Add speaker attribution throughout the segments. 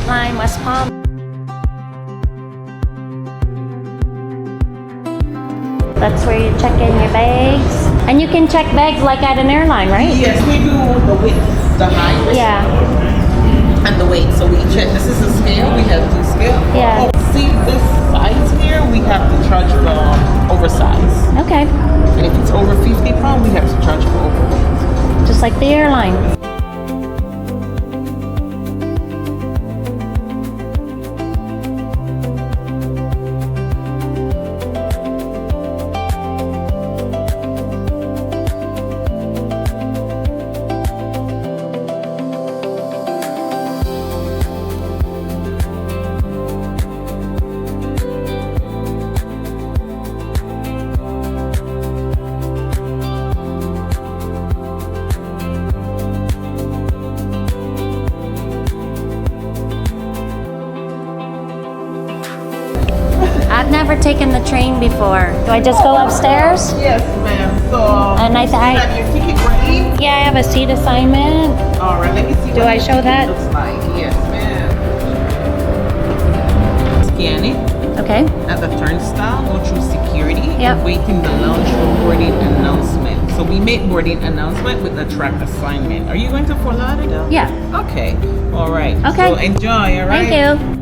Speaker 1: Brightline, West Palm. That's where you check in your bags. And you can check bags like at an airline, right?
Speaker 2: Yes, we do the width, the height,
Speaker 1: Yeah.
Speaker 2: and the weight. So we check, this is a scale, we have two scales.
Speaker 1: Yeah.
Speaker 2: Oh, see this size here, we have to charge the oversize.
Speaker 1: Okay.
Speaker 2: And if it's over 50 pounds, we have to charge for overweight.
Speaker 1: Just like the airline. I've never taken the train before. Do I just go upstairs?
Speaker 2: Yes, ma'am. So,
Speaker 1: And I
Speaker 2: have your ticket ready?
Speaker 1: yeah, I have a seat assignment.
Speaker 2: All right, let me see
Speaker 1: Do
Speaker 2: what
Speaker 1: I
Speaker 2: your
Speaker 1: show
Speaker 2: ticket
Speaker 1: that?
Speaker 2: looks like. Yes, ma'am. Scan it
Speaker 1: Okay.
Speaker 2: at the turnstile, go through security,
Speaker 1: Yep.
Speaker 2: and wait in the lounge for boarding announcement. So we make boarding announcement with the track assignment. Are you going to Fort Lauderdale?
Speaker 1: Yeah.
Speaker 2: Okay. All right.
Speaker 1: Okay.
Speaker 2: So enjoy, all right?
Speaker 1: Thank you.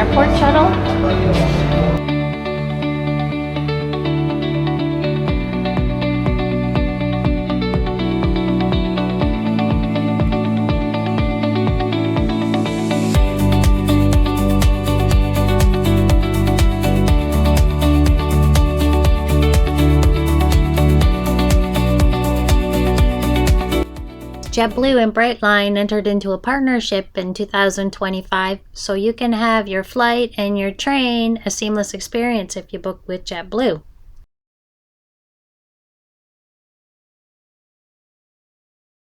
Speaker 1: airport shuttle? JetBlue and Brightline entered into a partnership in 2025, so you can have your flight and your train a seamless experience if you book with JetBlue.